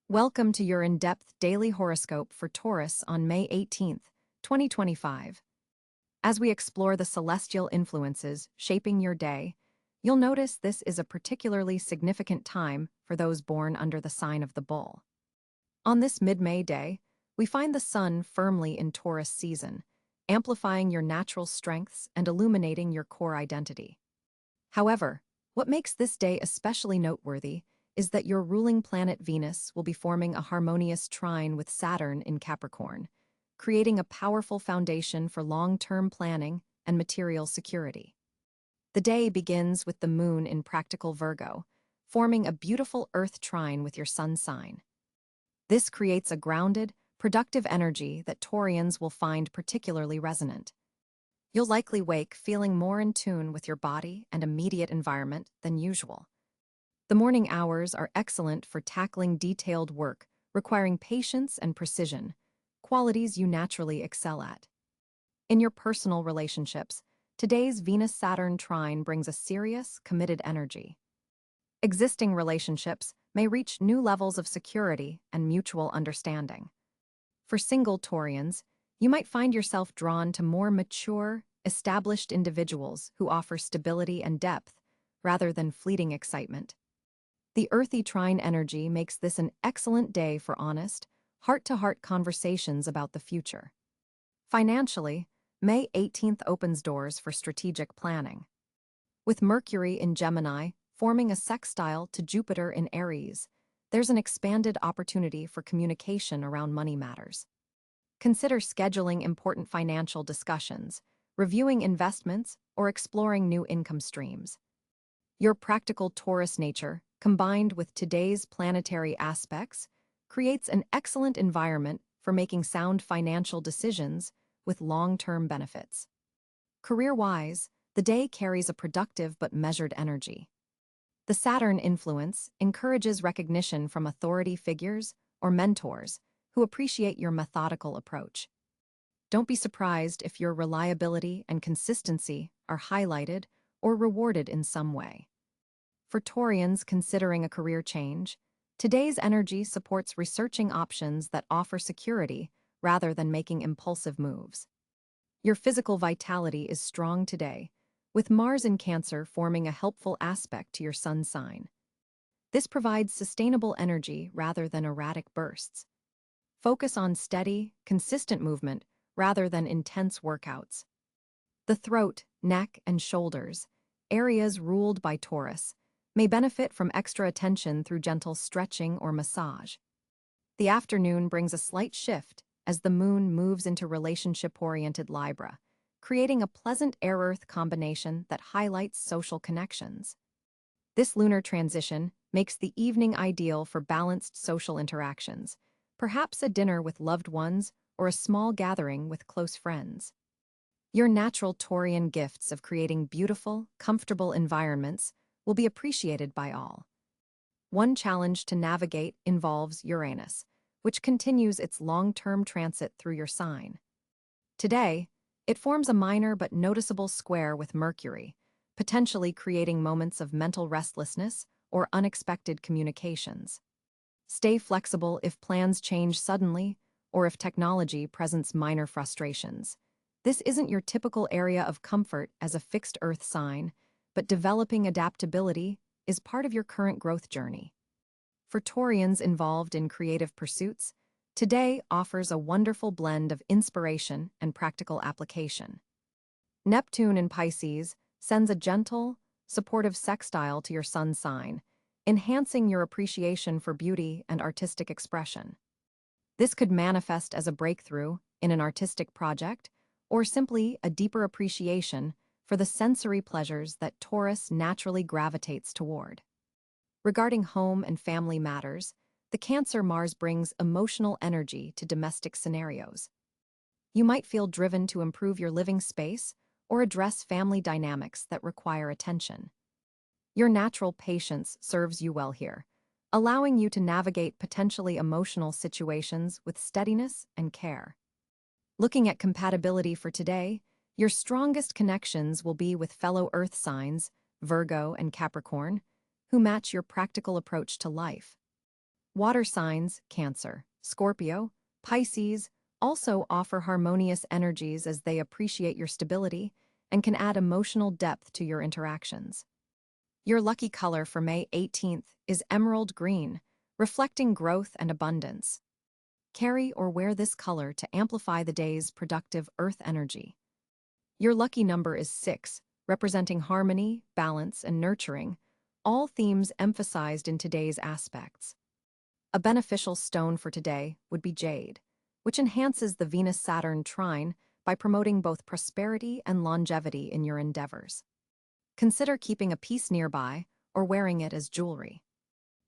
Welcome to your in-depth daily horoscope for Taurus on May 18th, 2025. As we explore the celestial influences shaping your day, you'll notice this is a particularly significant time for those born under the sign of the Bull. On this mid-May day, we find the sun firmly in Taurus season, amplifying your natural strengths and illuminating your core identity. However, what makes this day especially noteworthy is that your ruling planet Venus will be forming a harmonious trine with Saturn in Capricorn, creating a powerful foundation for long-term planning and material security. The day begins with the moon in practical Virgo, forming a beautiful Earth trine with your sun sign. This creates a grounded, productive energy that Taurians will find particularly resonant. You'll likely wake feeling more in tune with your body and immediate environment than usual. The morning hours are excellent for tackling detailed work requiring patience and precision, qualities you naturally excel at. In your personal relationships, today's Venus-Saturn trine brings a serious, committed energy. Existing relationships may reach new levels of security and mutual understanding. For single Taurians, you might find yourself drawn to more mature, established individuals who offer stability and depth rather than fleeting excitement. The earthy trine energy makes this an excellent day for honest, heart-to-heart conversations about the future. Financially, May 18th opens doors for strategic planning. With Mercury in Gemini forming a sextile to Jupiter in Aries, there's an expanded opportunity for communication around money matters. Consider scheduling important financial discussions, reviewing investments, or exploring new income streams. Your practical Taurus nature, combined with today's planetary aspects, creates an excellent environment for making sound financial decisions with long-term benefits. Career-wise, the day carries a productive but measured energy. The Saturn influence encourages recognition from authority figures or mentors who appreciate your methodical approach. Don't be surprised if your reliability and consistency are highlighted or rewarded in some way. For Taurians considering a career change, today's energy supports researching options that offer security rather than making impulsive moves. Your physical vitality is strong today, with Mars in Cáncer forming a helpful aspect to your sun sign. This provides sustainable energy rather than erratic bursts. Focus on steady, consistent movement rather than intense workouts. The throat, neck, and shoulders, areas ruled by Taurus, may benefit from extra attention through gentle stretching or massage. The afternoon brings a slight shift as the moon moves into relationship-oriented Libra, creating a pleasant air-earth combination that highlights social connections. This lunar transition makes the evening ideal for balanced social interactions, perhaps a dinner with loved ones or a small gathering with close friends. Your natural Taurian gifts of creating beautiful, comfortable environments will be appreciated by all. One challenge to navigate involves Uranus, which continues its long-term transit through your sign. Today, it forms a minor but noticeable square with Mercury, potentially creating moments of mental restlessness or unexpected communications. Stay flexible if plans change suddenly or if technology presents minor frustrations. This isn't your typical area of comfort as a fixed Earth sign, but developing adaptability is part of your current growth journey. For Taurians involved in creative pursuits, today offers a wonderful blend of inspiration and practical application. Neptune in Pisces sends a gentle, supportive sextile to your sun sign, enhancing your appreciation for beauty and artistic expression. This could manifest as a breakthrough in an artistic project or simply a deeper appreciation for the sensory pleasures that Taurus naturally gravitates toward. Regarding home and family matters, the Cáncer Mars brings emotional energy to domestic scenarios. You might feel driven to improve your living space or address family dynamics that require attention. Your natural patience serves you well here, allowing you to navigate potentially emotional situations with steadiness and care. Looking at compatibility for today, your strongest connections will be with fellow Earth signs, Virgo and Capricorn, who match your practical approach to life. Water signs, Cáncer, Scorpio, Pisces, also offer harmonious energies as they appreciate your stability and can add emotional depth to your interactions. Your lucky color for May 18th is emerald green, reflecting growth and abundance. Carry or wear this color to amplify the day's productive earth energy. Your lucky number is 6, representing harmony, balance, and nurturing, all themes emphasized in today's aspects. A beneficial stone for today would be jade, which enhances the Venus-Saturn trine by promoting both prosperity and longevity in your endeavors. Consider keeping a piece nearby or wearing it as jewelry.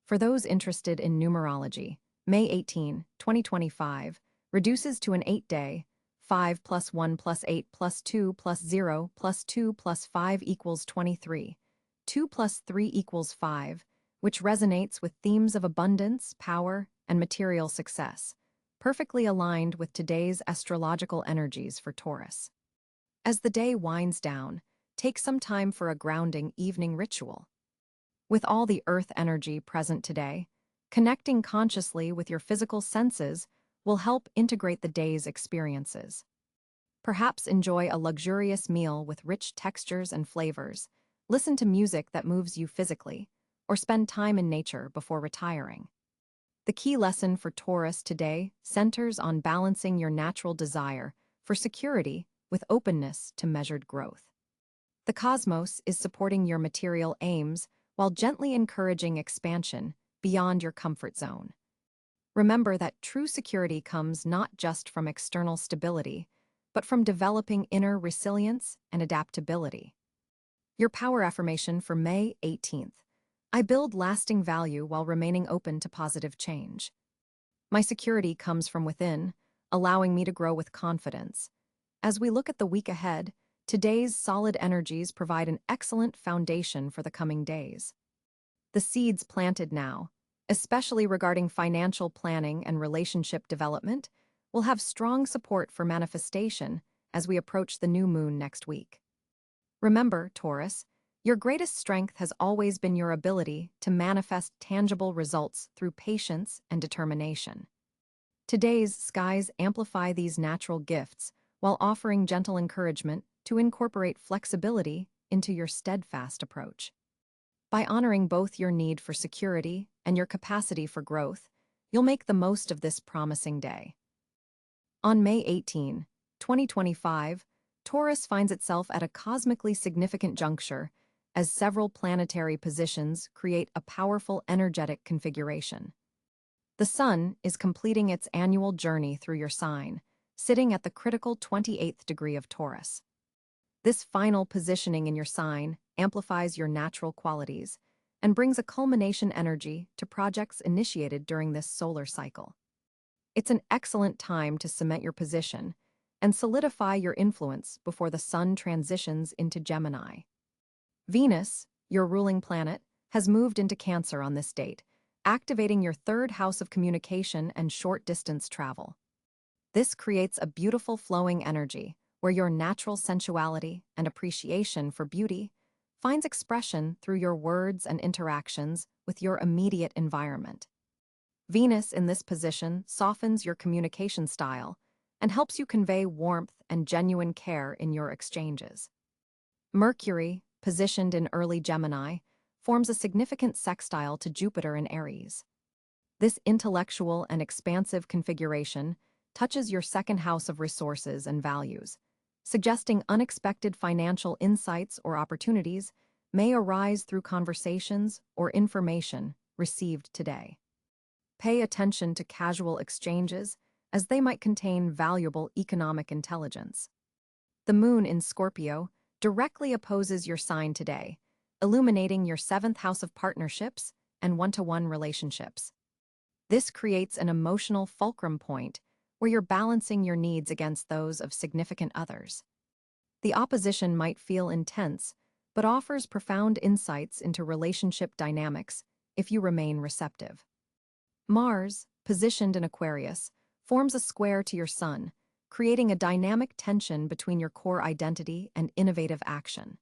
For those interested in numerology, May 18, 2025, reduces to an 8-day, 5 plus 1 plus 8 plus 2 plus 0 plus 2 plus 5 equals 23, 2 plus 3 equals 5, which resonates with themes of abundance, power, and material success, perfectly aligned with today's astrological energies for Taurus. As the day winds down, take some time for a grounding evening ritual. With all the earth energy present today, connecting consciously with your physical senses will help integrate the day's experiences. Perhaps enjoy a luxurious meal with rich textures and flavors, listen to music that moves you physically, or spend time in nature before retiring. The key lesson for Taurus today centers on balancing your natural desire for security with openness to measured growth. The cosmos is supporting your material aims while gently encouraging expansion beyond your comfort zone. Remember that true security comes not just from external stability, but from developing inner resilience and adaptability. Your power affirmation for May 18th. I build lasting value while remaining open to positive change. My security comes from within, allowing me to grow with confidence. As we look at the week ahead, today's solid energies provide an excellent foundation for the coming days. The seeds planted now, especially regarding financial planning and relationship development, will have strong support for manifestation as we approach the new moon next week. Remember, Taurus, your greatest strength has always been your ability to manifest tangible results through patience and determination. Today's skies amplify these natural gifts while offering gentle encouragement to incorporate flexibility into your steadfast approach. By honoring both your need for security and your capacity for growth, you'll make the most of this promising day. On May 18, 2025, Taurus finds itself at a cosmically significant juncture as several planetary positions create a powerful energetic configuration. The Sun is completing its annual journey through your sign, sitting at the critical 28th degree of Taurus. This final positioning in your sign amplifies your natural qualities and brings a culmination energy to projects initiated during this solar cycle. It's an excellent time to cement your position and solidify your influence before the Sun transitions into Gemini. Venus, your ruling planet, has moved into Cáncer on this date, activating your third house of communication and short-distance travel. This creates a beautiful flowing energy where your natural sensuality and appreciation for beauty finds expression through your words and interactions with your immediate environment. Venus in this position softens your communication style and helps you convey warmth and genuine care in your exchanges. Mercury, positioned in early Gemini, forms a significant sextile to Jupiter in Aries. This intellectual and expansive configuration touches your second house of resources and values, suggesting unexpected financial insights or opportunities may arise through conversations or information received today. Pay attention to casual exchanges as they might contain valuable economic intelligence. The moon in Scorpio directly opposes your sign today, illuminating your seventh house of partnerships and one-to-one relationships. This creates an emotional fulcrum point where you're balancing your needs against those of significant others. The opposition might feel intense, but offers profound insights into relationship dynamics if you remain receptive. Mars, positioned in Aquarius, forms a square to your Sun, creating a dynamic tension between your core identity and innovative action.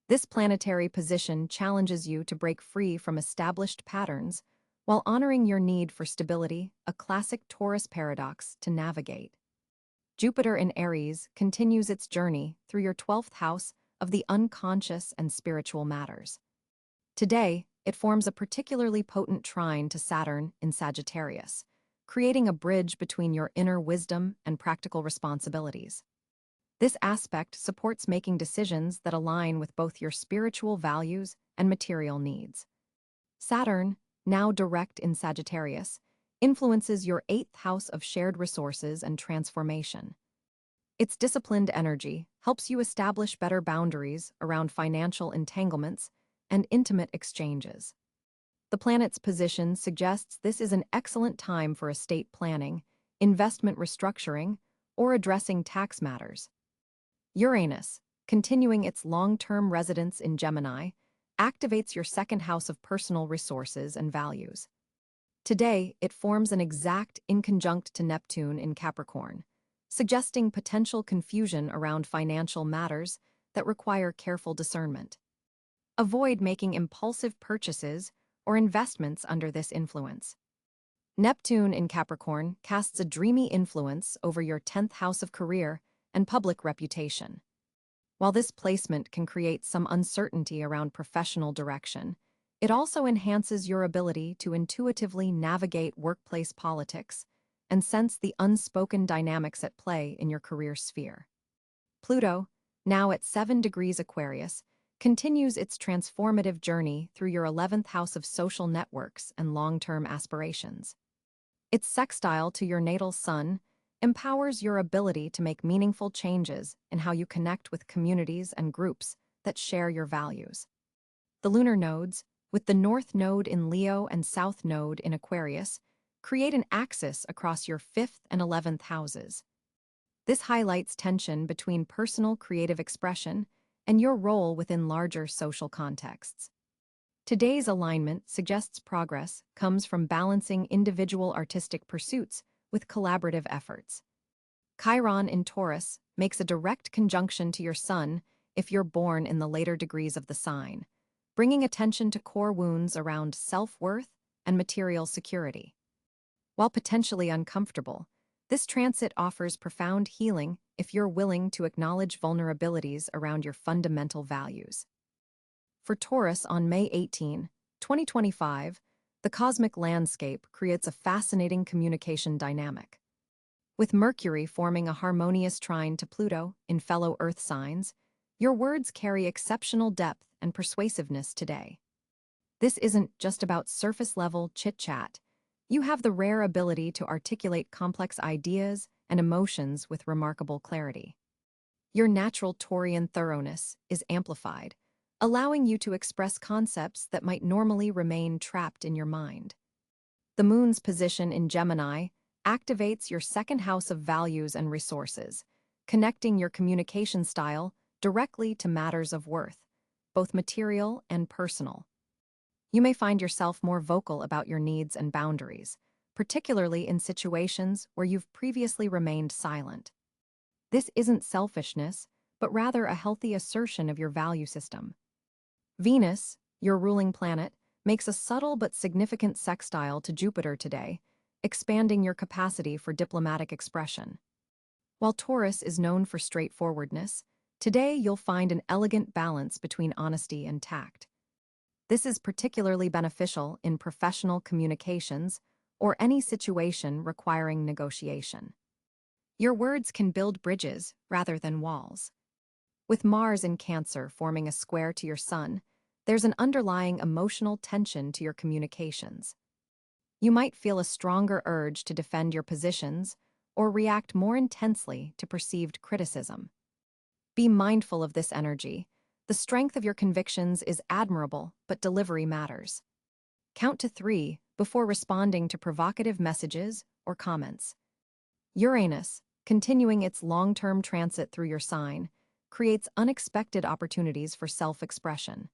This planetary position challenges you to break free from established patterns while honoring your need for stability, a classic Taurus paradox to navigate. Jupiter in Aries continues its journey through your 12th house of the unconscious and spiritual matters. Today, it forms a particularly potent trine to Saturn in Sagittarius, creating a bridge between your inner wisdom and practical responsibilities. This aspect supports making decisions that align with both your spiritual values and material needs. Saturn, now direct in Sagittarius, influences your 8th house of shared resources and transformation. Its disciplined energy helps you establish better boundaries around financial entanglements and intimate exchanges. The planet's position suggests this is an excellent time for estate planning, investment restructuring, or addressing tax matters. Uranus, continuing its long-term residence in Gemini, activates your 2nd house of personal resources and values. Today, it forms an exact inconjunct to Neptune in Capricorn, suggesting potential confusion around financial matters that require careful discernment. Avoid making impulsive purchases or investments under this influence. Neptune in Capricorn casts a dreamy influence over your 10th house of career and public reputation. While this placement can create some uncertainty around professional direction, it also enhances your ability to intuitively navigate workplace politics and sense the unspoken dynamics at play in your career sphere. Pluto, now at 7 degrees Aquarius, continues its transformative journey through your 11th house of social networks and long-term aspirations. Its sextile to your natal sun empowers your ability to make meaningful changes in how you connect with communities and groups that share your values. The lunar nodes, with the North Node in Leo and South Node in Aquarius, create an axis across your 5th and 11th houses. This highlights tension between personal creative expression and your role within larger social contexts. Today's alignment suggests progress comes from balancing individual artistic pursuits with collaborative efforts. Chiron in Taurus makes a direct conjunction to your sun if you're born in the later degrees of the sign, bringing attention to core wounds around self-worth and material security. While potentially uncomfortable, this transit offers profound healing if you're willing to acknowledge vulnerabilities around your fundamental values. For Taurus on May 18, 2025, the cosmic landscape creates a fascinating communication dynamic. With Mercury forming a harmonious trine to Pluto in fellow Earth signs, your words carry exceptional depth and persuasiveness today. This isn't just about surface-level chit-chat. You have the rare ability to articulate complex ideas and emotions with remarkable clarity. Your natural Taurian thoroughness is amplified, allowing you to express concepts that might normally remain trapped in your mind. The moon's position in Gemini activates your 2nd house of values and resources, connecting your communication style directly to matters of worth, both material and personal. You may find yourself more vocal about your needs and boundaries, particularly in situations where you've previously remained silent. This isn't selfishness, but rather a healthy assertion of your value system. Venus, your ruling planet, makes a subtle but significant sextile to Jupiter today, expanding your capacity for diplomatic expression. While Taurus is known for straightforwardness, today you'll find an elegant balance between honesty and tact. This is particularly beneficial in professional communications or any situation requiring negotiation. Your words can build bridges rather than walls. With Mars in Cancer forming a square to your sun, there's an underlying emotional tension to your communications. You might feel a stronger urge to defend your positions or react more intensely to perceived criticism. Be mindful of this energy. The strength of your convictions is admirable, but delivery matters. Count to 3 before responding to provocative messages or comments. Uranus, continuing its long-term transit through your sign, creates unexpected opportunities for self-expression.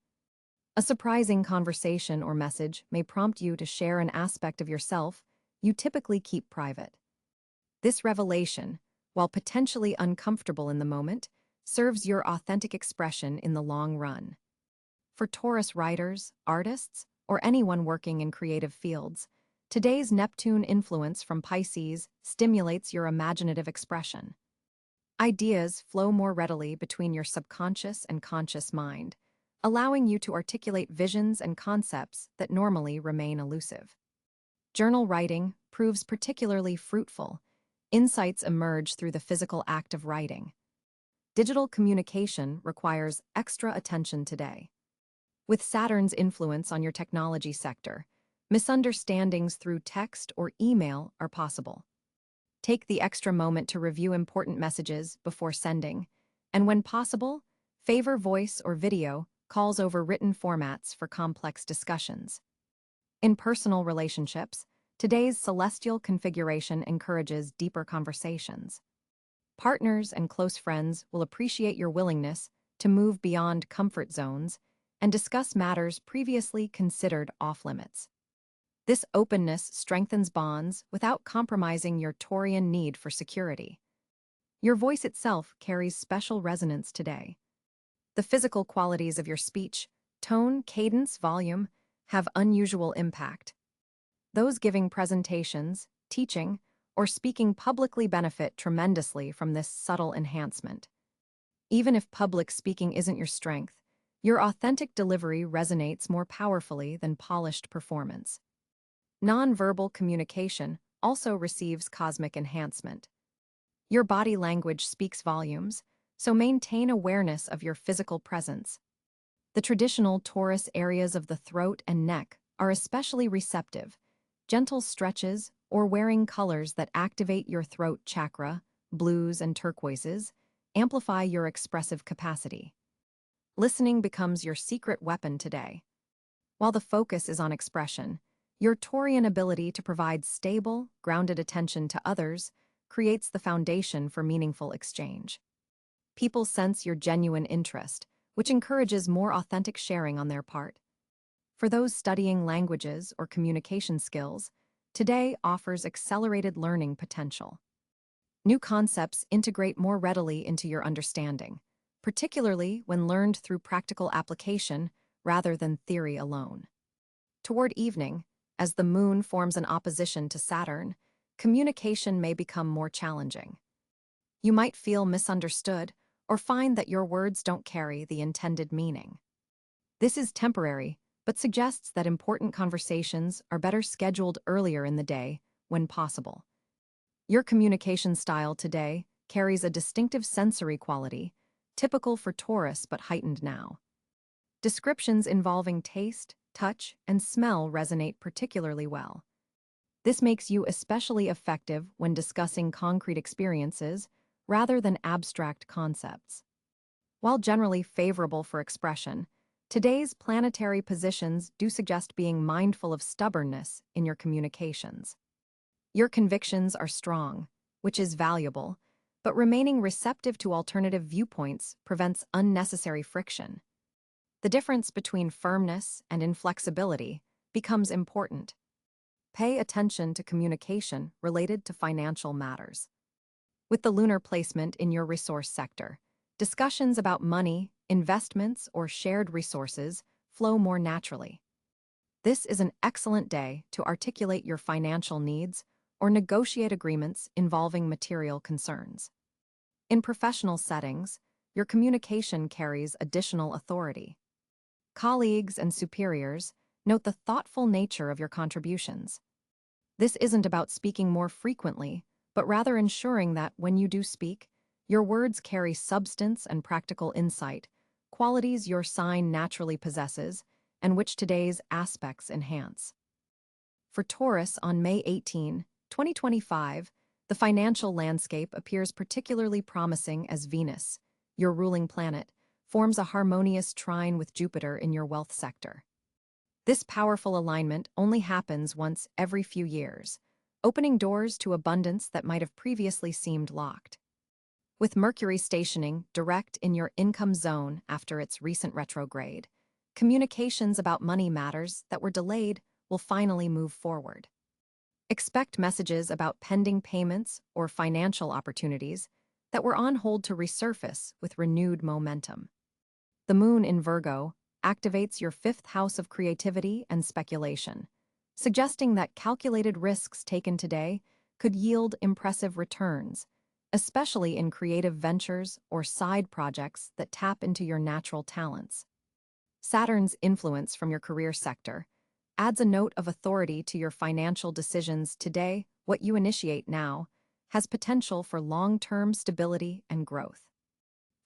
A surprising conversation or message may prompt you to share an aspect of yourself you typically keep private. This revelation, while potentially uncomfortable in the moment, serves your authentic expression in the long run. For Taurus writers, artists, or anyone working in creative fields, today's Neptune influence from Pisces stimulates your imaginative expression. Ideas flow more readily between your subconscious and conscious mind, allowing you to articulate visions and concepts that normally remain elusive. Journal writing proves particularly fruitful. Insights emerge through the physical act of writing. Digital communication requires extra attention today. With Saturn's influence on your technology sector, misunderstandings through text or email are possible. Take the extra moment to review important messages before sending, and when possible, favor voice or video calls over written formats for complex discussions. In personal relationships, today's celestial configuration encourages deeper conversations. Partners and close friends will appreciate your willingness to move beyond comfort zones and discuss matters previously considered off-limits. This openness strengthens bonds without compromising your Taurian need for security. Your voice itself carries special resonance today. The physical qualities of your speech, tone, cadence, volume, have unusual impact. Those giving presentations, teaching, or speaking publicly benefit tremendously from this subtle enhancement. Even if public speaking isn't your strength, your authentic delivery resonates more powerfully than polished performance. Nonverbal communication also receives cosmic enhancement. Your body language speaks volumes, so maintain awareness of your physical presence. The traditional Taurus areas of the throat and neck are especially receptive. Gentle stretches or wearing colors that activate your throat chakra, blues and turquoises, amplify your expressive capacity. Listening becomes your secret weapon today. While the focus is on expression, your Taurian ability to provide stable, grounded attention to others creates the foundation for meaningful exchange. People sense your genuine interest, which encourages more authentic sharing on their part. For those studying languages or communication skills, today offers accelerated learning potential. New concepts integrate more readily into your understanding, particularly when learned through practical application rather than theory alone. Toward evening, as the moon forms an opposition to Saturn, communication may become more challenging. You might feel misunderstood or find that your words don't carry the intended meaning. This is temporary, but suggests that important conversations are better scheduled earlier in the day when possible. Your communication style today carries a distinctive sensory quality, typical for Taurus but heightened now. Descriptions involving taste, touch, and smell resonate particularly well. This makes you especially effective when discussing concrete experiences rather than abstract concepts. While generally favorable for expression, today's planetary positions do suggest being mindful of stubbornness in your communications. Your convictions are strong, which is valuable, but remaining receptive to alternative viewpoints prevents unnecessary friction. The difference between firmness and inflexibility becomes important. Pay attention to communication related to financial matters. With the lunar placement in your resource sector, discussions about money, investments, or shared resources flow more naturally. This is an excellent day to articulate your financial needs or negotiate agreements involving material concerns. In professional settings, your communication carries additional authority. Colleagues and superiors note the thoughtful nature of your contributions. This isn't about speaking more frequently, but rather ensuring that when you do speak, your words carry substance and practical insight, qualities your sign naturally possesses and which today's aspects enhance. For Taurus on May 18, 2025, the financial landscape appears particularly promising as Venus, your ruling planet, forms a harmonious trine with Jupiter in your wealth sector. This powerful alignment only happens once every few years, opening doors to abundance that might have previously seemed locked. With Mercury stationing direct in your income zone after its recent retrograde, communications about money matters that were delayed will finally move forward. Expect messages about pending payments or financial opportunities that were on hold to resurface with renewed momentum. The moon in Virgo activates your fifth house of creativity and speculation, suggesting that calculated risks taken today could yield impressive returns, especially in creative ventures or side projects that tap into your natural talents. Saturn's influence from your career sector adds a note of authority to your financial decisions today. What you initiate now has potential for long-term stability and growth.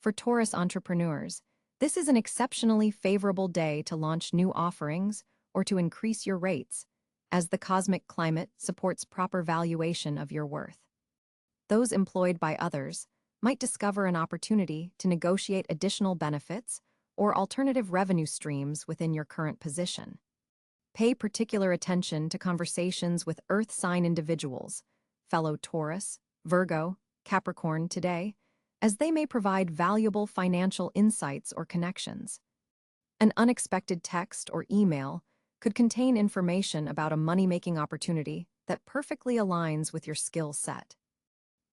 For Taurus entrepreneurs, this is an exceptionally favorable day to launch new offerings or to increase your rates, as the cosmic climate supports proper valuation of your worth. Those employed by others might discover an opportunity to negotiate additional benefits or alternative revenue streams within your current position. Pay particular attention to conversations with Earth sign individuals, fellow Taurus, Virgo, Capricorn today, as they may provide valuable financial insights or connections. An unexpected text or email could contain information about a money-making opportunity that perfectly aligns with your skill set.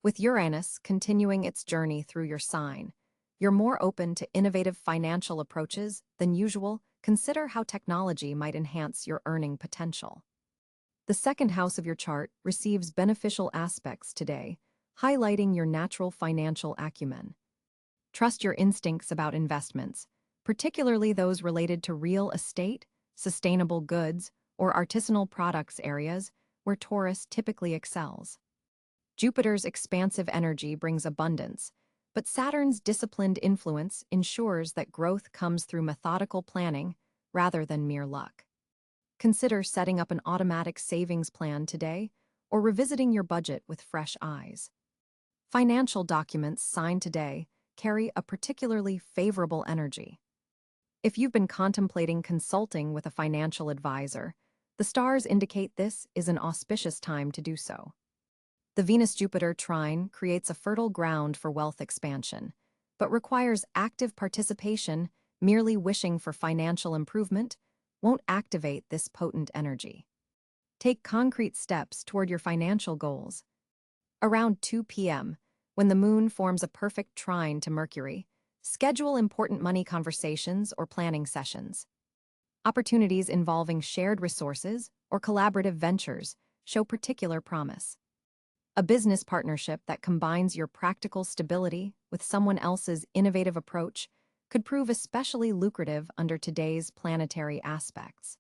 With Uranus continuing its journey through your sign, you're more open to innovative financial approaches than usual. Consider how technology might enhance your earning potential. The second house of your chart receives beneficial aspects today, highlighting your natural financial acumen. Trust your instincts about investments, particularly those related to real estate, sustainable goods, or artisanal products areas where Taurus typically excels. Jupiter's expansive energy brings abundance, but Saturn's disciplined influence ensures that growth comes through methodical planning rather than mere luck. Consider setting up an automatic savings plan today or revisiting your budget with fresh eyes. Financial documents signed today carry a particularly favorable energy. If you've been contemplating consulting with a financial advisor, the stars indicate this is an auspicious time to do so. The Venus-Jupiter trine creates a fertile ground for wealth expansion, but requires active participation. Merely wishing for financial improvement won't activate this potent energy. Take concrete steps toward your financial goals. Around 2 p.m., when the moon forms a perfect trine to Mercury, schedule important money conversations or planning sessions. Opportunities involving shared resources or collaborative ventures show particular promise. A business partnership that combines your practical stability with someone else's innovative approach could prove especially lucrative under today's planetary aspects.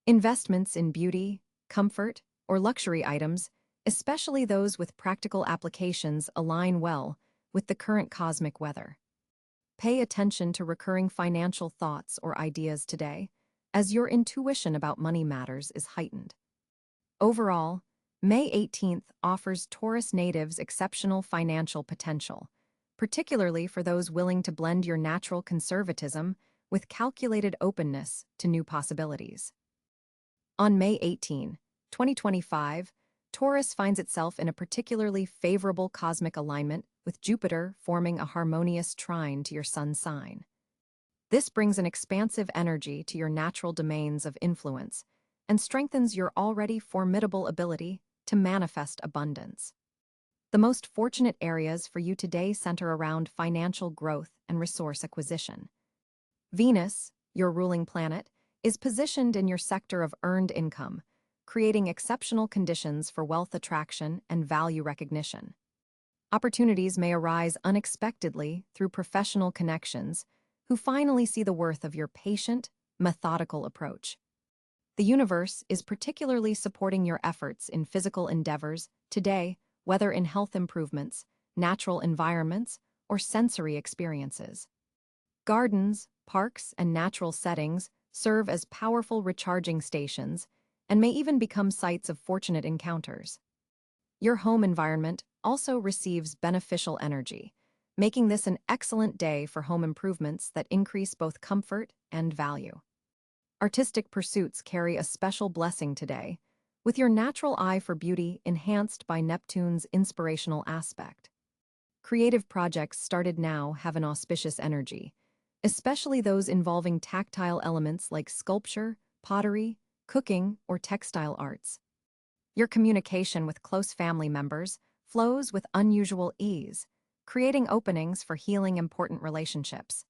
Investments in beauty, comfort, or luxury items, especially those with practical applications, align well with the current cosmic weather. Pay attention to recurring financial thoughts or ideas today, as your intuition about money matters is heightened. Overall, May 18th offers Taurus natives exceptional financial potential, particularly for those willing to blend your natural conservatism with calculated openness to new possibilities. On May 18, 2025, Taurus finds itself in a particularly favorable cosmic alignment with Jupiter forming a harmonious trine to your sun sign. This brings an expansive energy to your natural domains of influence and strengthens your already formidable ability to manifest abundance. The most fortunate areas for you today center around financial growth and resource acquisition. Venus, your ruling planet, is positioned in your sector of earned income, creating exceptional conditions for wealth attraction and value recognition. Opportunities may arise unexpectedly through professional connections who finally see the worth of your patient, methodical approach. The universe is particularly supporting your efforts in physical endeavors today, whether in health improvements, natural environments, or sensory experiences. Gardens, parks, and natural settings serve as powerful recharging stations and may even become sites of fortunate encounters. Your home environment also receives beneficial energy, making this an excellent day for home improvements that increase both comfort and value. Artistic pursuits carry a special blessing today, with your natural eye for beauty enhanced by Neptune's inspirational aspect. Creative projects started now have an auspicious energy, especially those involving tactile elements like sculpture, pottery, cooking, or textile arts. Your communication with close family members flows with unusual ease, creating openings for healing important relationships.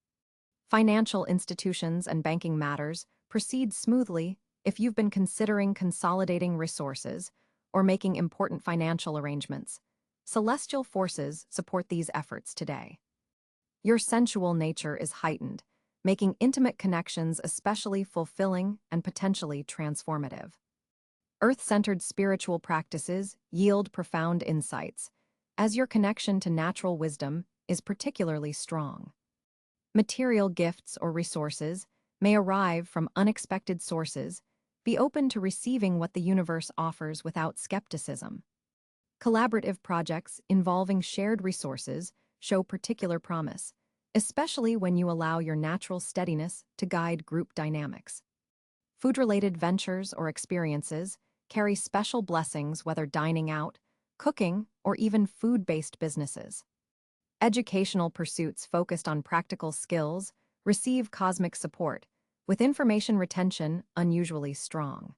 Financial institutions and banking matters proceed smoothly if you've been considering consolidating resources or making important financial arrangements. Celestial forces support these efforts today. Your sensual nature is heightened, making intimate connections especially fulfilling and potentially transformative. Earth-centered spiritual practices yield profound insights, as your connection to natural wisdom is particularly strong. Material gifts or resources may arrive from unexpected sources. Be open to receiving what the universe offers without skepticism. Collaborative projects involving shared resources show particular promise, especially when you allow your natural steadiness to guide group dynamics. Food-related ventures or experiences carry special blessings, whether dining out, cooking, or even food-based businesses. Educational pursuits focused on practical skills receive cosmic support, with information retention unusually strong.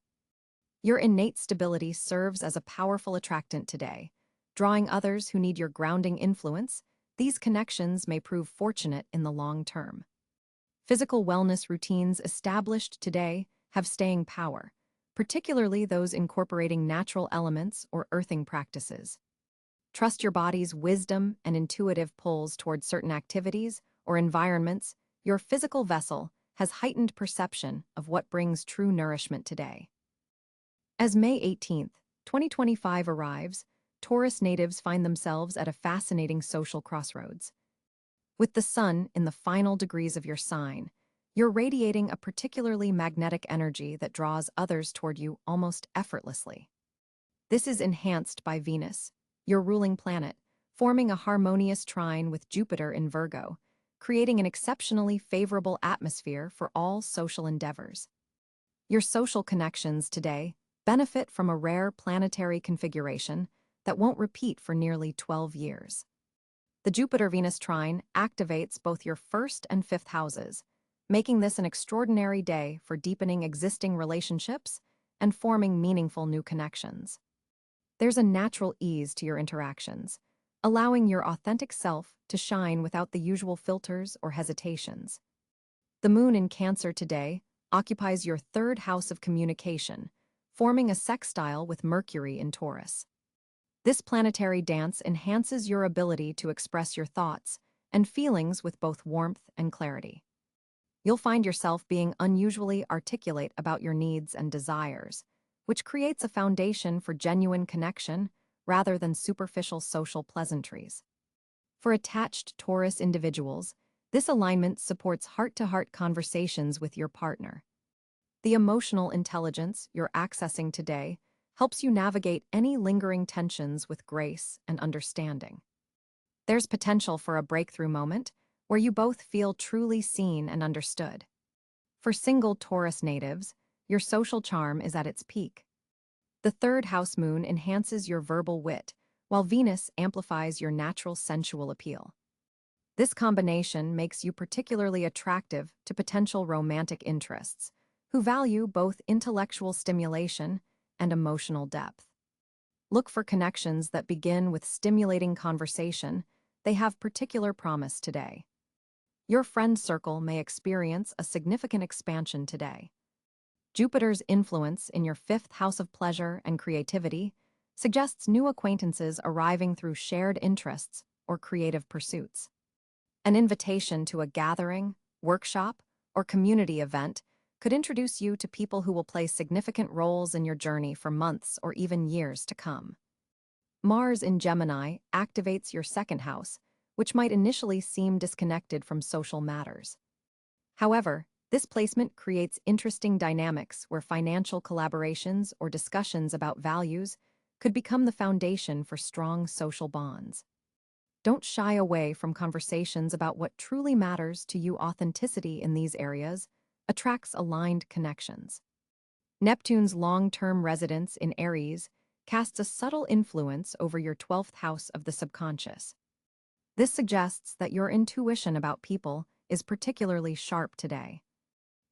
Your innate stability serves as a powerful attractant today, drawing others who need your grounding influence. These connections may prove fortunate in the long term. Physical wellness routines established today have staying power, particularly those incorporating natural elements or earthing practices. Trust your body's wisdom and intuitive pulls toward certain activities or environments. Your physical vessel has heightened perception of what brings true nourishment today. As May 18th, 2025 arrives, Taurus natives find themselves at a fascinating social crossroads. With the sun in the final degrees of your sign, you're radiating a particularly magnetic energy that draws others toward you almost effortlessly. This is enhanced by Venus, your ruling planet, forming a harmonious trine with Jupiter in Virgo, creating an exceptionally favorable atmosphere for all social endeavors. Your social connections today benefit from a rare planetary configuration that won't repeat for nearly 12 years. The Jupiter-Venus trine activates both your first and fifth houses, making this an extraordinary day for deepening existing relationships and forming meaningful new connections. There's a natural ease to your interactions, allowing your authentic self to shine without the usual filters or hesitations. The moon in Cáncer today occupies your third house of communication, forming a sextile with Mercury in Taurus. This planetary dance enhances your ability to express your thoughts and feelings with both warmth and clarity. You'll find yourself being unusually articulate about your needs and desires, which creates a foundation for genuine connection rather than superficial social pleasantries. For attached Taurus individuals, this alignment supports heart-to-heart conversations with your partner. The emotional intelligence you're accessing today helps you navigate any lingering tensions with grace and understanding. There's potential for a breakthrough moment where you both feel truly seen and understood. For single Taurus natives, your social charm is at its peak. The third house moon enhances your verbal wit, while Venus amplifies your natural sensual appeal. This combination makes you particularly attractive to potential romantic interests, who value both intellectual stimulation and emotional depth. Look for connections that begin with stimulating conversation. They have particular promise today. Your friend circle may experience a significant expansion today. Jupiter's influence in your fifth house of pleasure and creativity suggests new acquaintances arriving through shared interests or creative pursuits. An invitation to a gathering, workshop, or community event could introduce you to people who will play significant roles in your journey for months or even years to come. Mars in Gemini activates your second house, which might initially seem disconnected from social matters. However, this placement creates interesting dynamics where financial collaborations or discussions about values could become the foundation for strong social bonds. Don't shy away from conversations about what truly matters to you. Authenticity in these areas attracts aligned connections. Neptune's long-term residence in Aries casts a subtle influence over your 12th house of the subconscious. This suggests that your intuition about people is particularly sharp today.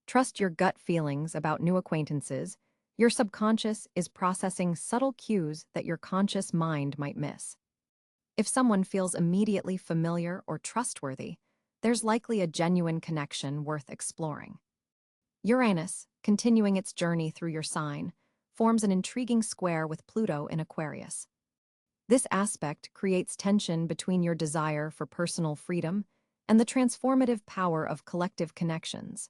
Trust your gut feelings about new acquaintances. Your subconscious is processing subtle cues that your conscious mind might miss. If someone feels immediately familiar or trustworthy, there's likely a genuine connection worth exploring. Uranus, continuing its journey through your sign, forms an intriguing square with Pluto in Aquarius. This aspect creates tension between your desire for personal freedom and the transformative power of collective connections.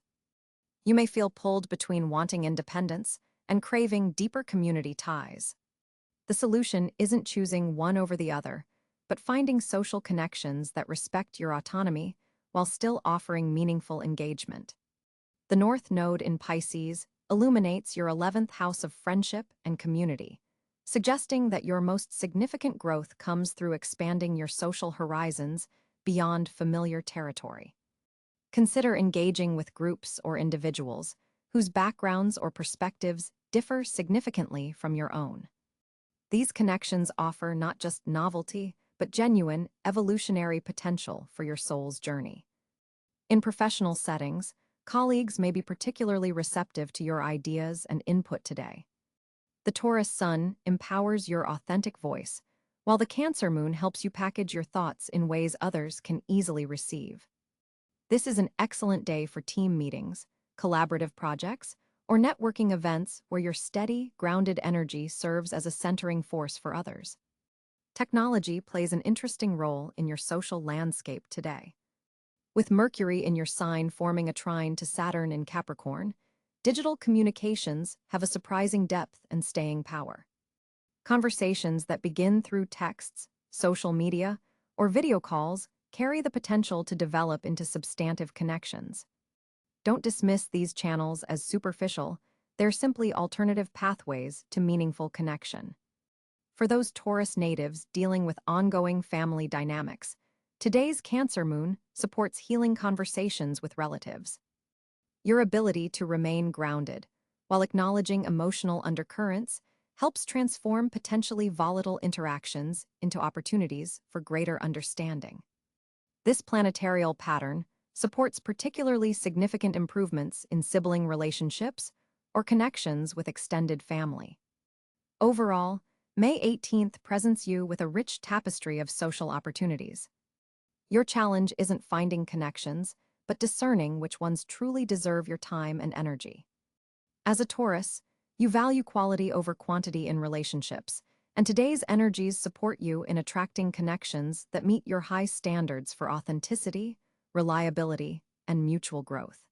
You may feel pulled between wanting independence and craving deeper community ties. The solution isn't choosing one over the other, but finding social connections that respect your autonomy while still offering meaningful engagement. The North Node in Pisces illuminates your 11th house of friendship and community, suggesting that your most significant growth comes through expanding your social horizons beyond familiar territory. Consider engaging with groups or individuals whose backgrounds or perspectives differ significantly from your own. These connections offer not just novelty, but genuine, evolutionary potential for your soul's journey. In professional settings, colleagues may be particularly receptive to your ideas and input today. The Taurus sun empowers your authentic voice, while the Cáncer moon helps you package your thoughts in ways others can easily receive. This is an excellent day for team meetings, collaborative projects, or networking events where your steady, grounded energy serves as a centering force for others. Technology plays an interesting role in your social landscape today. With Mercury in your sign forming a trine to Saturn in Capricorn, digital communications have a surprising depth and staying power. Conversations that begin through texts, social media, or video calls carry the potential to develop into substantive connections. Don't dismiss these channels as superficial, they're simply alternative pathways to meaningful connection. For those Taurus natives dealing with ongoing family dynamics, today's Cáncer moon supports healing conversations with relatives. Your ability to remain grounded, while acknowledging emotional undercurrents, helps transform potentially volatile interactions into opportunities for greater understanding. This planetarial pattern supports particularly significant improvements in sibling relationships or connections with extended family. Overall, May 18th presents you with a rich tapestry of social opportunities. Your challenge isn't finding connections, but discerning which ones truly deserve your time and energy. As a Taurus, you value quality over quantity in relationships, and today's energies support you in attracting connections that meet your high standards for authenticity, reliability, and mutual growth.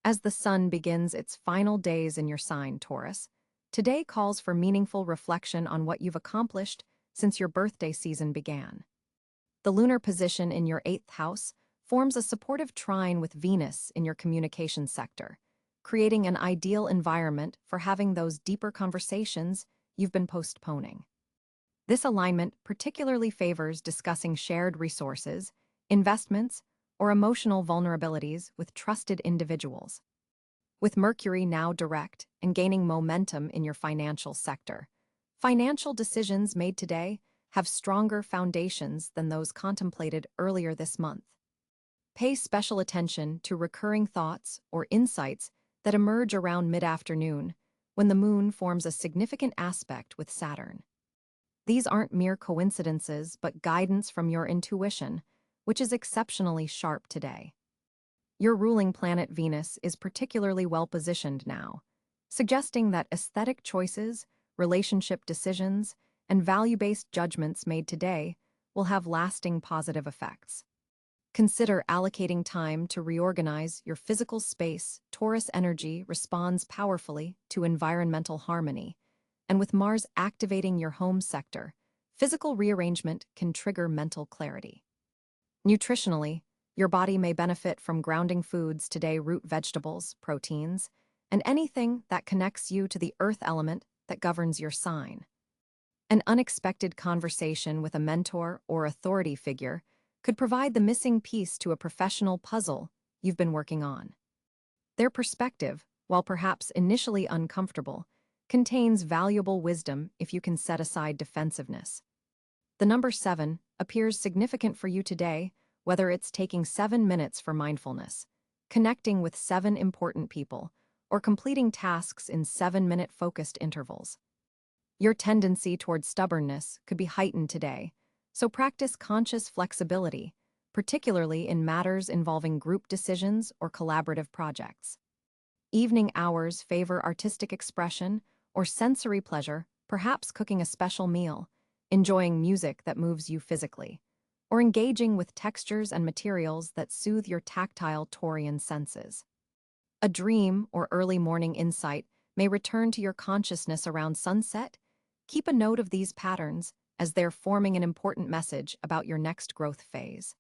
As the sun begins its final days in your sign, Taurus, today calls for meaningful reflection on what you've accomplished since your birthday season began. The lunar position in your 8th house forms a supportive trine with Venus in your communication sector, creating an ideal environment for having those deeper conversations you've been postponing. This alignment particularly favors discussing shared resources, investments, or emotional vulnerabilities with trusted individuals. With Mercury now direct and gaining momentum in your financial sector, financial decisions made today have stronger foundations than those contemplated earlier this month. Pay special attention to recurring thoughts or insights that emerge around mid-afternoon when the moon forms a significant aspect with Saturn. These aren't mere coincidences, but guidance from your intuition, which is exceptionally sharp today. Your ruling planet Venus is particularly well-positioned now, suggesting that aesthetic choices, relationship decisions, and value-based judgments made today will have lasting positive effects. Consider allocating time to reorganize your physical space. Taurus energy responds powerfully to environmental harmony, and with Mars activating your home sector, physical rearrangement can trigger mental clarity. Nutritionally, your body may benefit from grounding foods today: root vegetables, proteins, and anything that connects you to the earth element that governs your sign. An unexpected conversation with a mentor or authority figure could provide the missing piece to a professional puzzle you've been working on. Their perspective, while perhaps initially uncomfortable, contains valuable wisdom if you can set aside defensiveness. The number 7 appears significant for you today, whether it's taking 7 minutes for mindfulness, connecting with 7 important people, or completing tasks in 7-minute focused intervals. Your tendency toward stubbornness could be heightened today, so practice conscious flexibility particularly in matters involving group decisions or collaborative projects. Evening hours favor artistic expression or sensory pleasure, perhaps cooking a special meal, enjoying music that moves you physically, or engaging with textures and materials that soothe your tactile Taurian senses. A dream or early morning insight may return to your consciousness around sunset. Keep a note of these patterns as they're forming an important message about your next growth phase.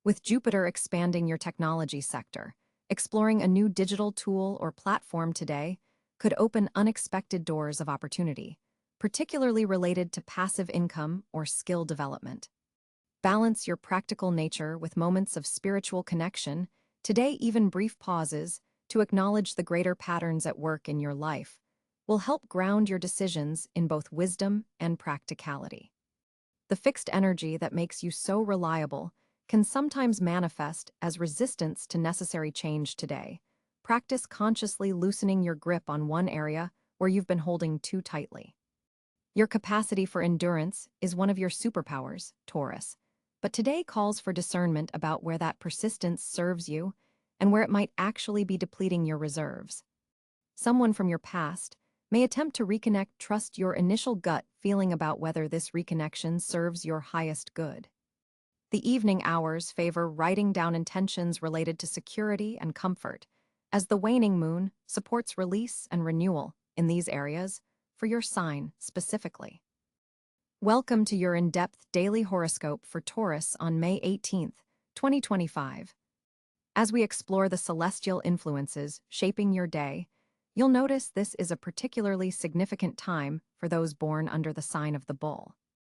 With Jupiter expanding your technology sector, exploring a new digital tool or platform today could open unexpected doors of opportunity, particularly related to passive income or skill development. Balance your practical nature with moments of spiritual connection. Today, even brief pauses to acknowledge the greater patterns at work in your life will help ground your decisions in both wisdom and practicality. The fixed energy that makes you so reliable can sometimes manifest as resistance to necessary change today. Practice consciously loosening your grip on one area where you've been holding too tightly. Your capacity for endurance is one of your superpowers, Taurus, but today calls for discernment about where that persistence serves you and where it might actually be depleting your reserves. Someone from your past may attempt to trust your initial gut feeling about whether this reconnection serves your highest good. The evening hours favor writing down intentions related to security and comfort, as the waning moon supports release and renewal in these areas for your sign specifically. Welcome to your in-depth daily horoscope for Taurus on May 18th, 2025. As we explore the celestial influences shaping your day, you'll notice this is a particularly significant time for those born under the sign of the bull.